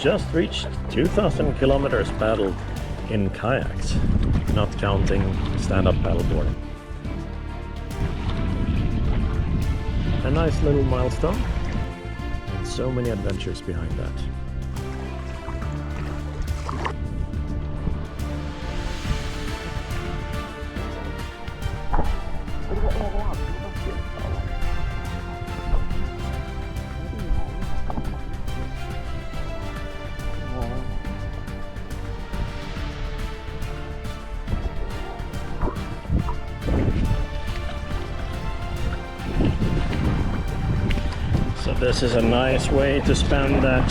just reached 2,000 kilometers paddled in kayaks, not counting stand-up paddleboarding. A nice little milestone, and so many adventures behind that. So this is a nice way to spend that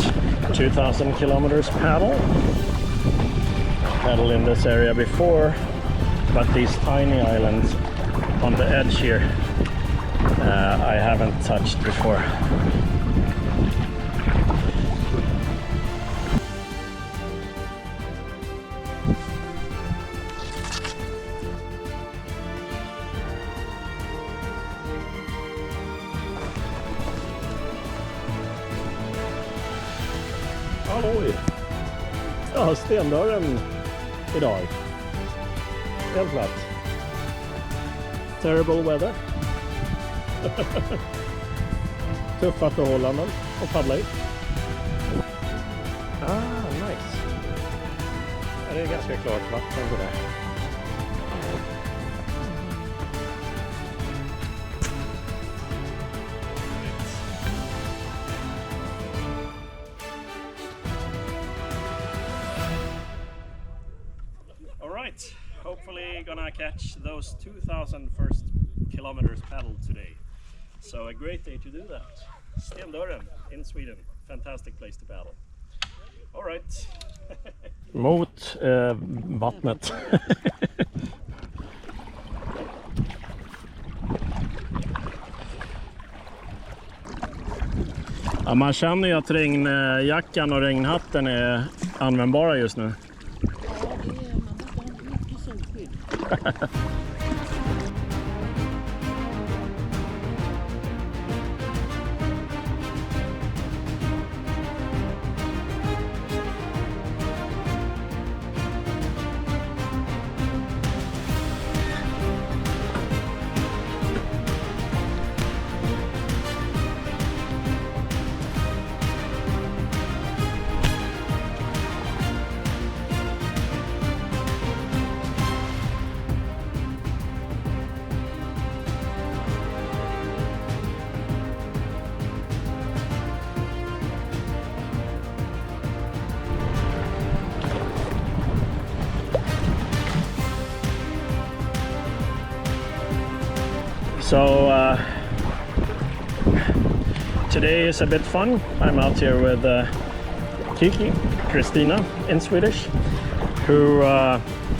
2,000 kilometers paddle. Paddled in this area before, but these tiny islands on the edge here I haven't touched before. Halloj! Ja, Stendörren idag. Helt platt. Terrible weather. Tuffa förhållanden och paddla i. Ah, nice. Ja, det är ganska klart vatten på det. Alright, hopefully gonna catch those 2,000 first kilometers paddled today. So a great day to do that. Stendörren in Sweden, fantastic place to paddle. Alright. Mot vattnet. Ja, man känner ju att regnjackan och regnhatten är användbara just nu. So today is a bit fun. I'm out here with Kristina in Swedish, who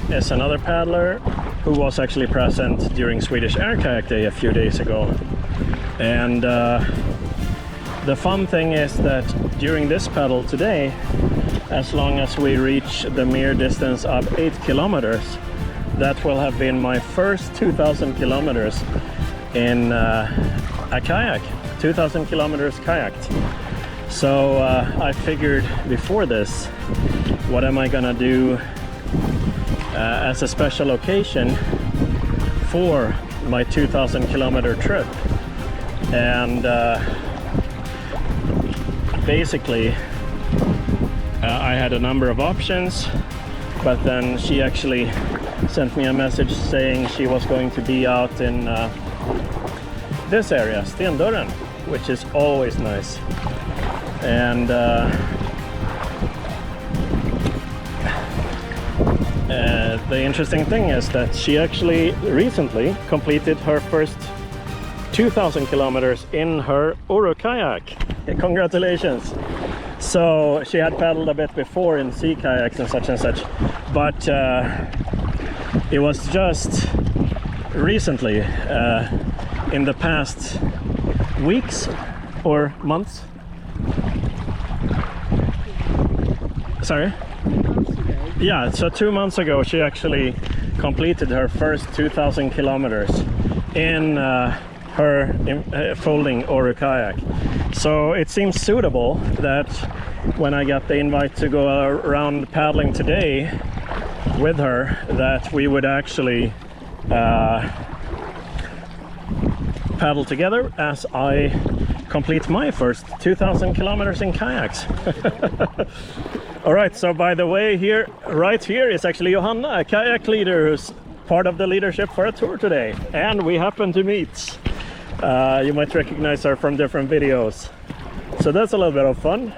is another paddler who was actually present during Swedish Air Kayak Day a few days ago. And the fun thing is that during this paddle today, as long as we reach the mere distance of 8 kilometers, that will have been my first 2,000 kilometers in a kayak, 2,000 kilometers kayaked. So I figured before this, what am I gonna do as a special occasion for my 2,000 kilometer trip? And basically I had a number of options, but then she actually sent me a message saying she was going to be out in this area, Stendörren, which is always nice. And the interesting thing is that she actually recently completed her first 2,000 kilometers in her Oru kayak. Congratulations! So she had paddled a bit before in sea kayaks and such, but it was just recently, in the past weeks or months. Sorry? Yeah, so 2 months ago she actually completed her first 2,000 kilometers in her folding Oru kayak. So it seems suitable that when I got the invite to go around paddling today with her, that we would actually paddle together as I complete my first 2,000 kilometers in kayaks. All right, so by the way, right here is actually Johanna, a kayak leader who's part of the leadership for a tour today, and we happen to meet. You might recognize her from different videos, so that's a little bit of fun.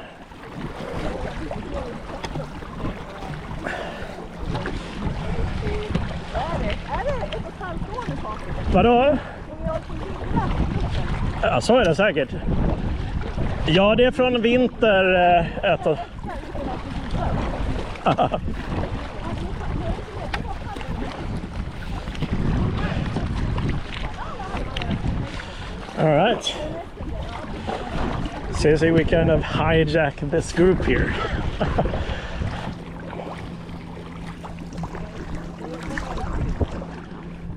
Vadå? Ja, så är det säkert. Ja, det är från vinter All right. So we kind of hijack this group here.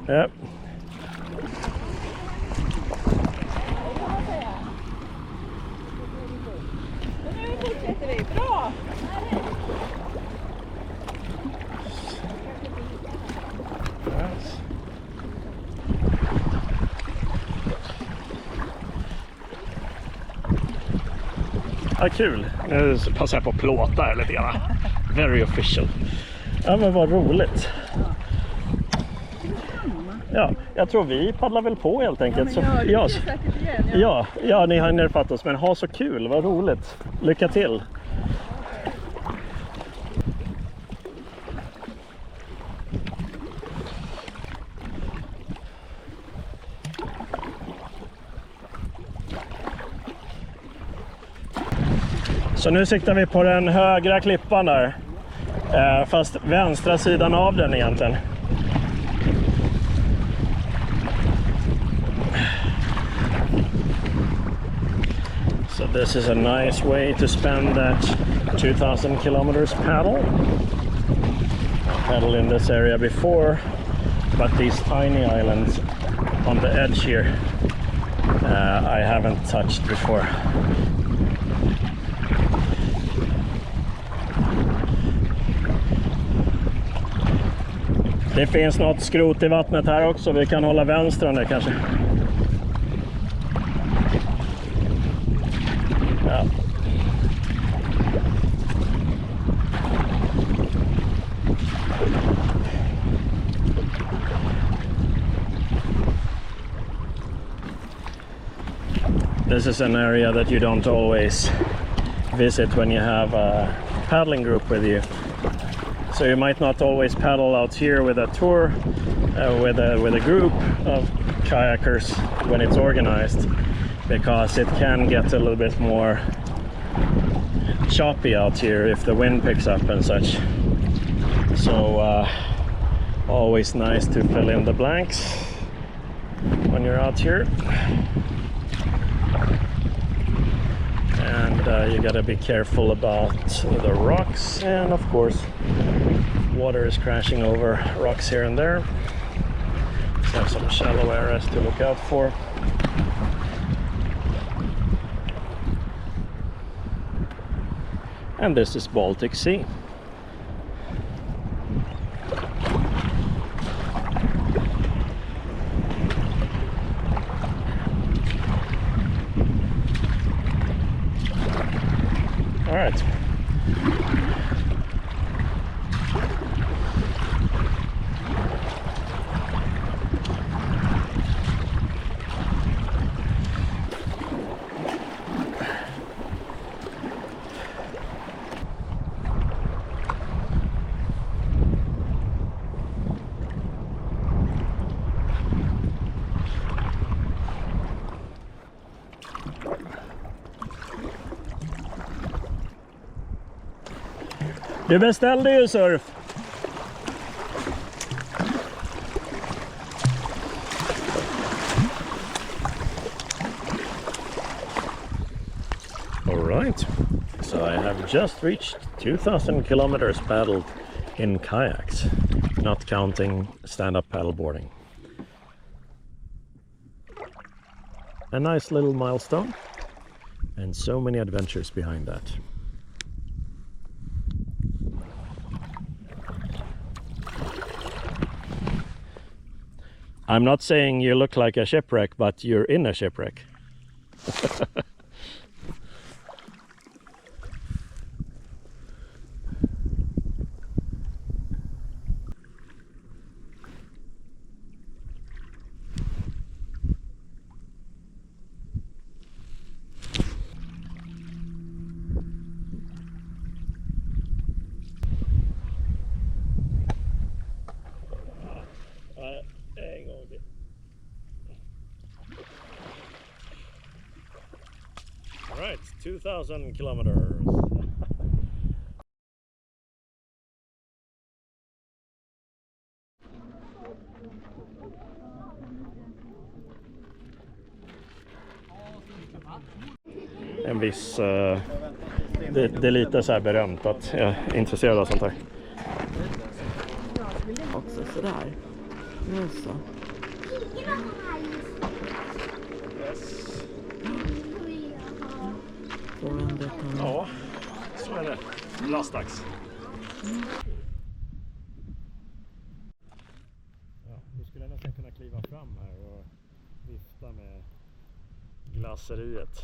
Yep. Ja, kul. Nu passar jag på att plåta här lite grann. Very official. Ja, men vad roligt. Ja, jag tror vi paddlar väl på helt enkelt. Så, ja, ni har nerfatt oss, men ha så kul, vad roligt. Lycka till. Så nu siktar vi på den högra klippan där, fast vänstra sidan av den egentligen. So this is a nice way to spend that 2,000 kilometers paddle. I paddled in this area before, but these tiny islands on the edge here I haven't touched before. Det finns något skrot i vattnet här också, vi kan hålla vänstern där kanske. Ja. This is an area that you don't always visit when you have a paddling group with you. So you might not always paddle out here with a tour, with a group of kayakers when it's organized, because it can get a little bit more choppy out here if the wind picks up and such. So always nice to fill in the blanks when you're out here. And you gotta be careful about the rocks, and of course water is crashing over rocks here and there. So have some shallow areas to look out for. And this is Baltic Sea. All right. Du beställde ju surf. All right, so I have just reached 2,000 kilometers paddled in kayaks, not counting stand-up paddleboarding. A nice little milestone, and so many adventures behind that. I'm not saying you look like a shipwreck, but you're in a shipwreck. Right, 2,000 kilometers. En viss... det är lite så här berömt att jag är intresserad av sånt här. Också sådär. Nu så. Ja, så är det. Lastdags. Ja, du skulle nästan kunna kliva fram här och vifta med glasseriet.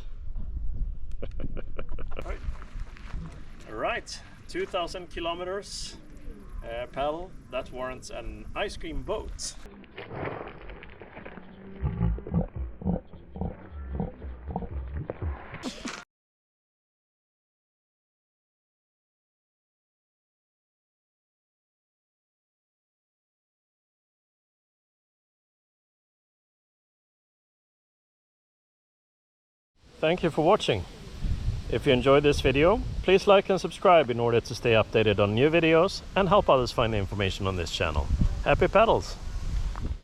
Right, 2,000 kilometers paddle. That warrants an ice cream boat. Thank you for watching. If you enjoyed this video, please like and subscribe in order to stay updated on new videos and help others find information on this channel. Happy paddles!